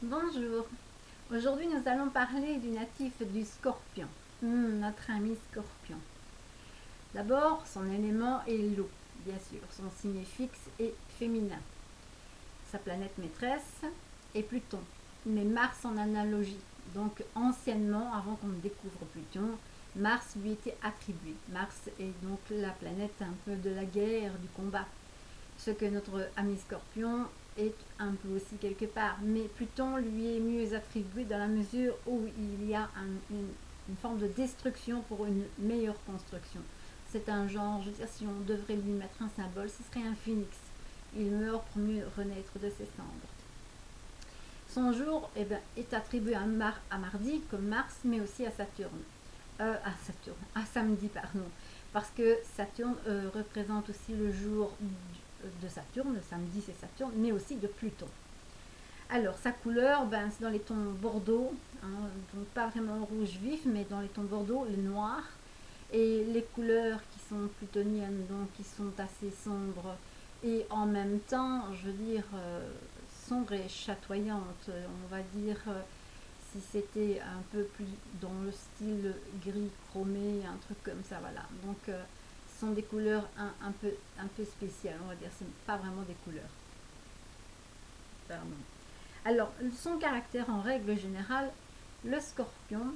Bonjour, aujourd'hui nous allons parler du natif du scorpion, notre ami scorpion. D'abord, son élément est l'eau, bien sûr, son signe fixe est féminin. Sa planète maîtresse est Pluton, mais Mars en analogie. Donc anciennement, avant qu'on découvre Pluton, Mars lui était attribué. Mars est donc la planète un peu de la guerre, du combat. Ce que notre ami Scorpion est un peu aussi quelque part. Mais Pluton lui est mieux attribué dans la mesure où il y a une forme de destruction pour une meilleure construction. C'est un genre, je veux dire, si on devrait lui mettre un symbole, ce serait un phénix. Il meurt pour mieux renaître de ses cendres. Son jour est attribué à mardi comme Mars, mais aussi à Saturne. À samedi, pardon. Parce que Saturne représente aussi le jour de Saturne, le samedi c'est Saturne, mais aussi de Pluton. Alors, sa couleur, c'est dans les tons bordeaux, hein, donc pas vraiment rouge vif, mais dans les tons bordeaux, le noir. Et les couleurs qui sont plutoniennes, donc qui sont assez sombres, et en même temps, je veux dire, sombres et chatoyantes, on va dire, si c'était un peu plus dans le style gris chromé, un truc comme ça, voilà. Donc, ce sont des couleurs un peu spéciales, on va dire, ce n'est pas vraiment des couleurs. Pardon. Alors, son caractère en règle générale, le scorpion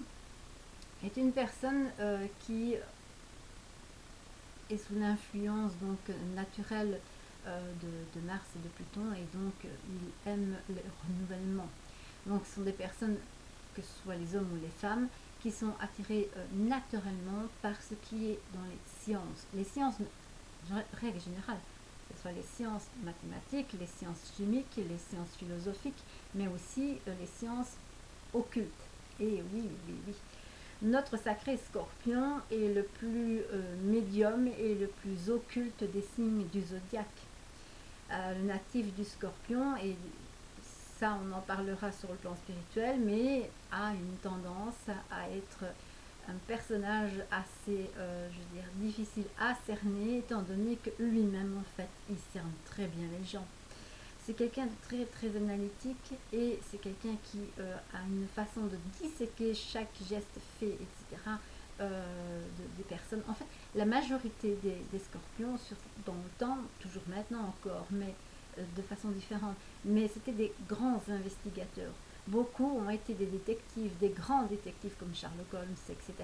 est une personne qui est sous l'influence donc naturelle de Mars et de Pluton, et donc il aime le renouvellement. Donc ce sont des personnes, que ce soit les hommes ou les femmes, qui sont attirés naturellement par ce qui est dans les sciences. Les sciences, règle générale, que ce soit les sciences mathématiques, les sciences chimiques, les sciences philosophiques, mais aussi les sciences occultes. Et oui, oui, oui. Notre sacré Scorpion est le plus médium et le plus occulte des signes du zodiaque. Le natif du Scorpion, et ça on en parlera sur le plan spirituel, mais a une tendance à être un personnage assez, je veux dire, difficile à cerner, étant donné que lui-même, en fait, il cerne très bien les gens. C'est quelqu'un de très très analytique, et c'est quelqu'un qui a une façon de disséquer chaque geste fait, etc. Des personnes. En fait, la majorité des scorpions, dans le temps, toujours maintenant encore, mais de façon différente, mais c'était des grands investigateurs. Beaucoup ont été des détectives, des grands détectives comme Sherlock Holmes, etc.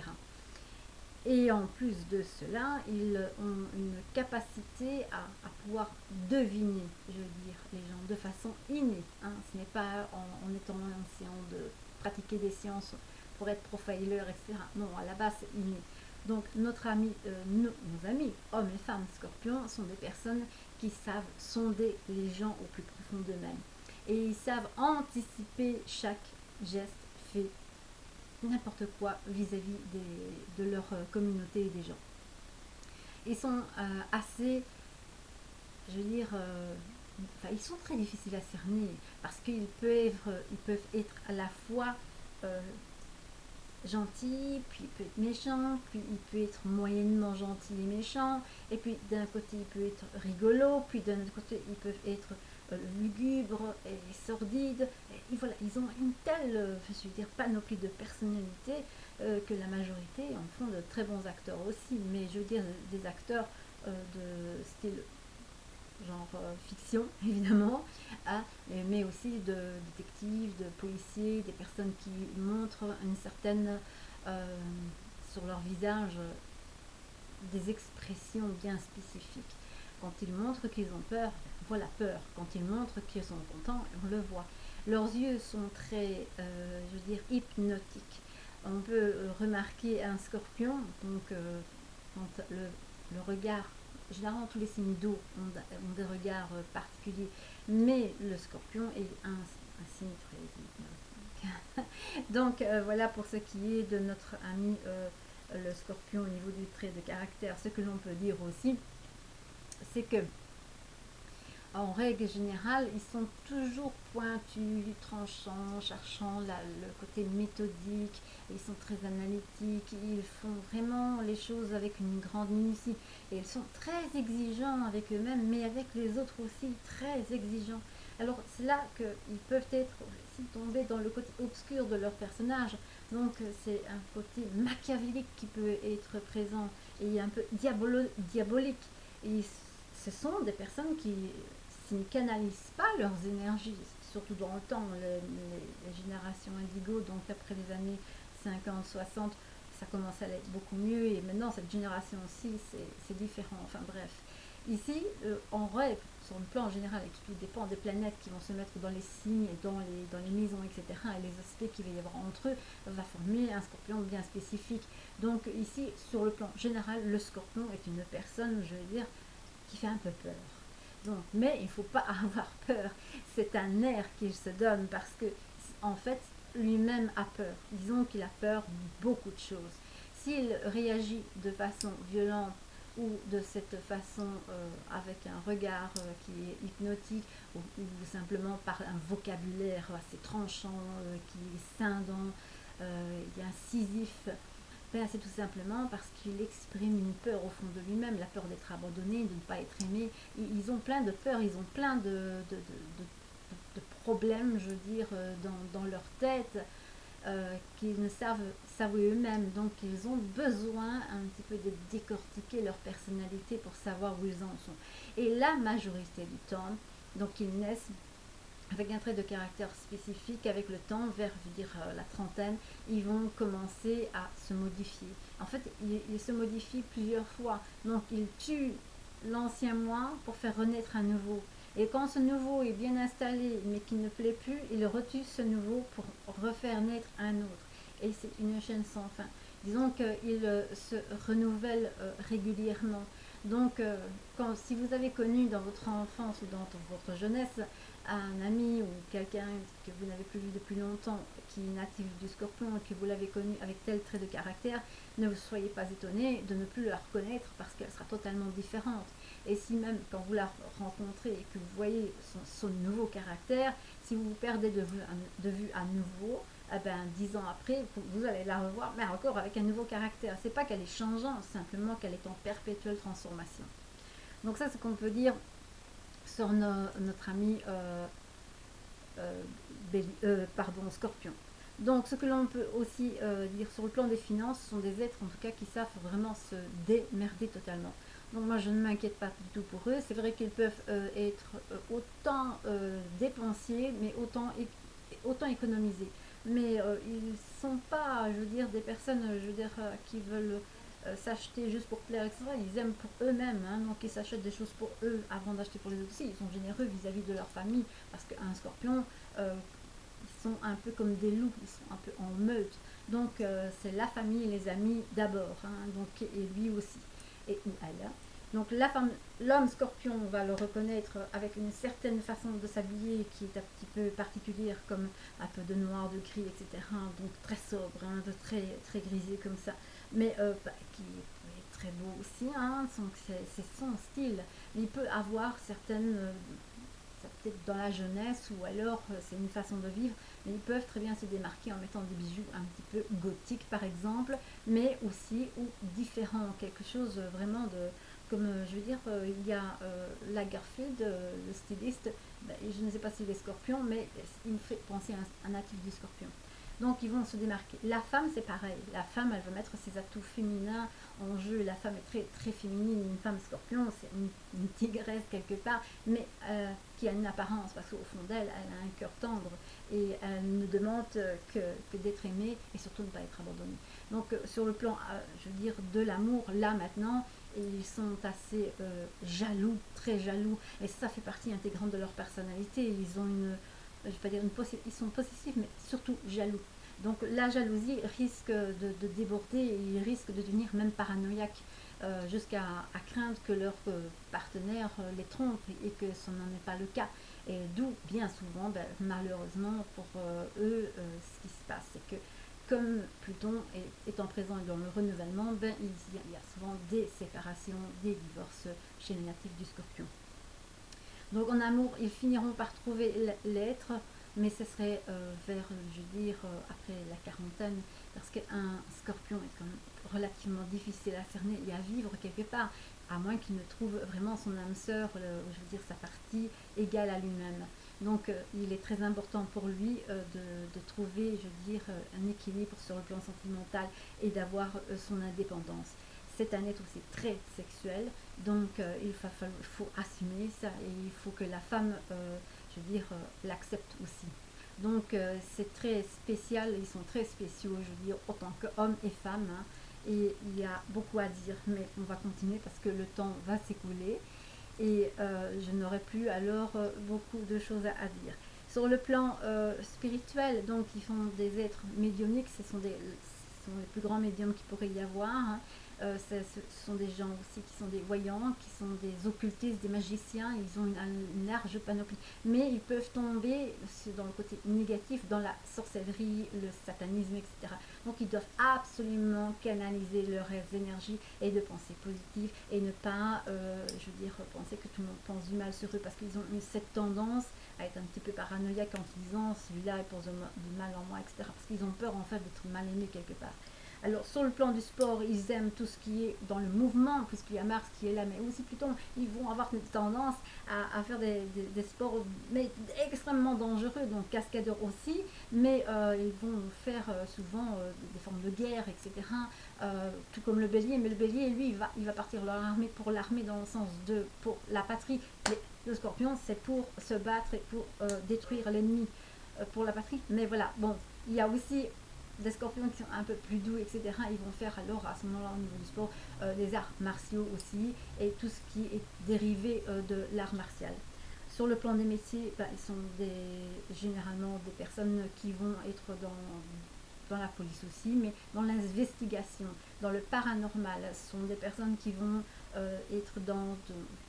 Et en plus de cela, ils ont une capacité à pouvoir deviner, je veux dire, les gens de façon innée. Hein. Ce n'est pas en étant essayant de pratiquer des sciences pour être profiler, etc. Non, à la base, c'est inné. Donc, nos amis, hommes et femmes scorpions, sont des personnes qui savent sonder les gens au plus profond d'eux-mêmes. Et ils savent anticiper chaque geste fait, n'importe quoi vis-à-vis de leur communauté et des gens. Ils sont assez, je veux dire, ils sont très difficiles à cerner, parce ils peuvent être à la fois euh, gentil, puis il peut être méchant, puis il peut être moyennement gentil et méchant, et puis d'un côté il peut être rigolo, puis d'un autre côté ils peuvent être lugubres et sordides. Et voilà, ils ont une telle, je veux dire, panoplie de personnalités que la majorité en font de très bons acteurs aussi, mais je veux dire des acteurs de style genre fiction évidemment, hein, mais aussi de détectives, de policiers, des personnes qui montrent une certaine, euh, sur leur visage, des expressions bien spécifiques. Quand ils montrent qu'ils ont peur, voilà peur. Quand ils montrent qu'ils sont contents, on le voit. Leurs yeux sont très, je veux dire, hypnotiques. On peut remarquer un scorpion, donc quand le regard, généralement tous les signes d'eau ont des regards particuliers, mais le scorpion est un signe très hypnotique. Donc voilà pour ce qui est de notre ami le scorpion au niveau du trait de caractère. Ce que l'on peut dire aussi, c'est que en règle générale, ils sont toujours pointus, tranchants, cherchant le côté méthodique, ils sont très analytiques, ils font vraiment les choses avec une grande minutie. Et ils sont très exigeants avec eux-mêmes, mais avec les autres aussi, très exigeants. Alors c'est là qu'ils peuvent être aussi tombés dans le côté obscur de leur personnage. Donc c'est un côté machiavélique qui peut être présent et un peu diabolique. Et ce sont des personnes qui ne canalisent pas leurs énergies, surtout dans le temps, les générations indigo, donc après les années 50, 60, ça commence à aller beaucoup mieux, et maintenant cette génération-ci, c'est différent, enfin bref. Ici, on rêve sur le plan général, et tout dépend des planètes qui vont se mettre dans les signes, et dans les maisons, etc., et les aspects qu'il va y avoir entre eux, va former un scorpion bien spécifique. Donc ici, sur le plan général, le scorpion est une personne, je veux dire, qui fait un peu peur. Donc, mais il ne faut pas avoir peur. C'est un air qu'il se donne parce que, en fait, lui-même a peur. Disons qu'il a peur de beaucoup de choses. S'il réagit de façon violente ou de cette façon avec un regard qui est hypnotique ou simplement par un vocabulaire assez tranchant, qui est scindant, il est incisif, ben, c'est tout simplement parce qu'il exprime une peur au fond de lui-même, la peur d'être abandonné, de ne pas être aimé. Ils ont plein de peurs, ils ont plein de problèmes, je veux dire, dans leur tête, qu'ils ne savent eux-mêmes. Donc ils ont besoin un petit peu de décortiquer leur personnalité pour savoir où ils en sont. Et la majorité du temps, donc ils naissent avec un trait de caractère spécifique, avec le temps, vers je veux dire, la trentaine, ils vont commencer à se modifier. En fait, ils se modifient plusieurs fois. Donc, ils tuent l'ancien moi pour faire renaître un nouveau. Et quand ce nouveau est bien installé, mais qu'il ne plaît plus, ils retuent ce nouveau pour refaire naître un autre. Et c'est une chaîne sans fin. Disons qu'ils se renouvellent régulièrement. Donc, si vous avez connu dans votre enfance ou dans votre jeunesse un ami ou quelqu'un que vous n'avez plus vu depuis longtemps, qui est natif du scorpion et que vous l'avez connu avec tel trait de caractère, ne vous soyez pas étonné de ne plus la reconnaître parce qu'elle sera totalement différente. Et si même quand vous la rencontrez et que vous voyez son nouveau caractère, si vous vous perdez de vue à nouveau, eh ben, 10 ans après, vous allez la revoir, mais encore avec un nouveau caractère. C'est pas qu'elle est changeante, simplement qu'elle est en perpétuelle transformation. Donc ça, c'est ce qu'on peut dire sur notre ami Scorpion. Donc ce que l'on peut aussi dire sur le plan des finances, ce sont des êtres en tout cas qui savent vraiment se démerder totalement. Donc moi je ne m'inquiète pas du tout pour eux. C'est vrai qu'ils peuvent être autant dépensiers, mais autant économisés. Mais ils ne sont pas, je veux dire, des personnes, je veux dire, qui veulent s'acheter juste pour plaire, etc. Ils aiment pour eux-mêmes, hein, donc ils s'achètent des choses pour eux avant d'acheter pour les autres aussi. Ils sont généreux vis-à-vis de leur famille, parce qu'un scorpion, ils sont un peu comme des loups, ils sont un peu en meute. Donc c'est la famille et les amis d'abord, hein, donc, et lui aussi, et ou elle. Donc l'homme scorpion, on va le reconnaître avec une certaine façon de s'habiller qui est un petit peu particulière, comme un peu de noir, de gris, etc. Donc très sobre, hein, de très grisé comme ça, mais qui est très beau aussi, hein, c'est son style. Mais il peut avoir certaines, peut-être dans la jeunesse, ou alors c'est une façon de vivre, mais ils peuvent très bien se démarquer en mettant des bijoux un petit peu gothiques par exemple, mais aussi ou différents, quelque chose vraiment de, comme je veux dire, il y a Lagerfeld, le styliste, ben, je ne sais pas s'il est scorpion, mais il me fait penser à un natif du scorpion. Donc ils vont se démarquer. La femme, c'est pareil. La femme, elle va mettre ses atouts féminins en jeu. La femme est très féminine. Une femme scorpion, c'est une tigresse quelque part, mais qui a une apparence, parce qu'au fond d'elle, elle a un cœur tendre et elle ne demande que d'être aimée et surtout de ne pas être abandonnée. Donc sur le plan, je veux dire, de l'amour, là maintenant, ils sont assez jaloux, très jaloux, et ça fait partie intégrante de leur personnalité. Ils ont je vais pas dire ils sont possessifs, mais surtout jaloux. Donc la jalousie risque de déborder et ils risquent de devenir même paranoïaques, jusqu'à craindre que leur partenaire les trompe et que ce n'en est pas le cas. Et d'où bien souvent, ben, malheureusement pour eux, ce qui se passe, c'est que comme Pluton étant présent dans le renouvellement, ben, il y a souvent des séparations, des divorces chez les natifs du Scorpion. Donc en amour, ils finiront par trouver l'être, mais ce serait vers, je veux dire, après la quarantaine, parce qu'un scorpion est quand même relativement difficile à cerner et à vivre quelque part, à moins qu'il ne trouve vraiment son âme sœur, je veux dire sa partie égale à lui-même. Donc il est très important pour lui de trouver, je veux dire, un équilibre sur le plan sentimental et d'avoir son indépendance. C'est un être aussi très sexuel, donc faut assumer ça et il faut que la femme, je veux dire, l'accepte aussi. Donc c'est très spécial, ils sont très spéciaux, je veux dire, autant qu'hommes et femmes, hein. Et il y a beaucoup à dire, mais on va continuer parce que le temps va s'écouler et je n'aurai plus alors beaucoup de choses à dire. Sur le plan spirituel, donc ils sont des êtres médiumniques, ce sont les plus grands médiums qu'il pourrait y avoir, hein. Ce sont des gens aussi qui sont des voyants, qui sont des occultistes, des magiciens, ils ont une large panoplie. Mais ils peuvent tomber dans le côté négatif, dans la sorcellerie, le satanisme, etc. Donc ils doivent absolument canaliser leurs énergies et de penser positive et ne pas, je veux dire, penser que tout le monde pense du mal sur eux parce qu'ils ont cette tendance à être un petit peu paranoïaque en se disant celui-là il pense du mal en moi, etc. Parce qu'ils ont peur en fait d'être mal aimés quelque part. Alors sur le plan du sport, ils aiment tout ce qui est dans le mouvement, puisqu'il y a Mars qui est là, mais aussi plutôt, ils vont avoir une tendance à faire des sports mais extrêmement dangereux, donc cascadeurs aussi, mais ils vont faire souvent des formes de guerre, etc. Tout comme le bélier, mais le bélier, lui, il va partir pour l'armée dans le sens de pour la patrie. Mais le scorpion, c'est pour se battre et pour détruire l'ennemi pour la patrie. Mais voilà, bon, il y a aussi des scorpions qui sont un peu plus doux, etc. Ils vont faire alors à ce moment-là au niveau du sport des arts martiaux aussi et tout ce qui est dérivé de l'art martial. Sur le plan des métiers, ils sont généralement des personnes qui vont être dans la police aussi, mais dans l'investigation, dans le paranormal. Ce sont des personnes qui vont être dans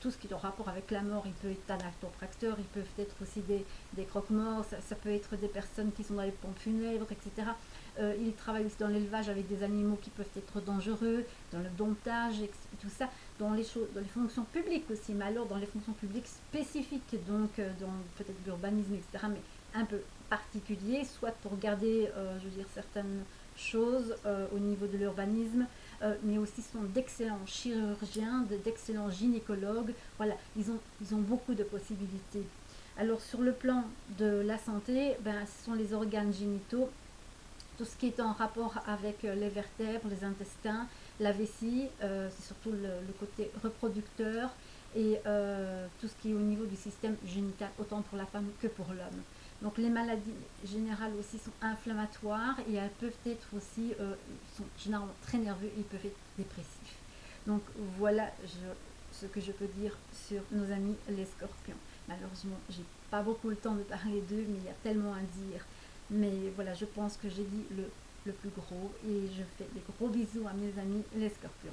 tout ce qui est en rapport avec la mort. Ils peuvent être thanatopracteurs, ils peuvent être aussi des croque-morts, ça peut être des personnes qui sont dans les pompes funèbres, etc. Ils travaillent aussi dans l'élevage avec des animaux qui peuvent être dangereux, dans le domptage, et tout ça, dans les fonctions publiques aussi, mais alors dans les fonctions publiques spécifiques, donc dans peut-être l'urbanisme, etc., mais un peu particulier, soit pour garder, je veux dire, certaines choses au niveau de l'urbanisme, mais aussi sont d'excellents chirurgiens, d'excellents gynécologues. Voilà, ils ont beaucoup de possibilités. Alors sur le plan de la santé, ce sont les organes génitaux, tout ce qui est en rapport avec les vertèbres, les intestins, la vessie, c'est surtout le côté reproducteur et tout ce qui est au niveau du système génital, autant pour la femme que pour l'homme. Donc les maladies générales aussi sont inflammatoires et elles peuvent être aussi, sont généralement très nerveux et ils peuvent être dépressifs. Donc voilà ce que je peux dire sur nos amis les scorpions. Malheureusement, j'ai pas beaucoup le temps de parler d'eux, mais il y a tellement à dire. Mais voilà, je pense que j'ai dit le plus gros et je fais des gros bisous à mes amis les scorpions.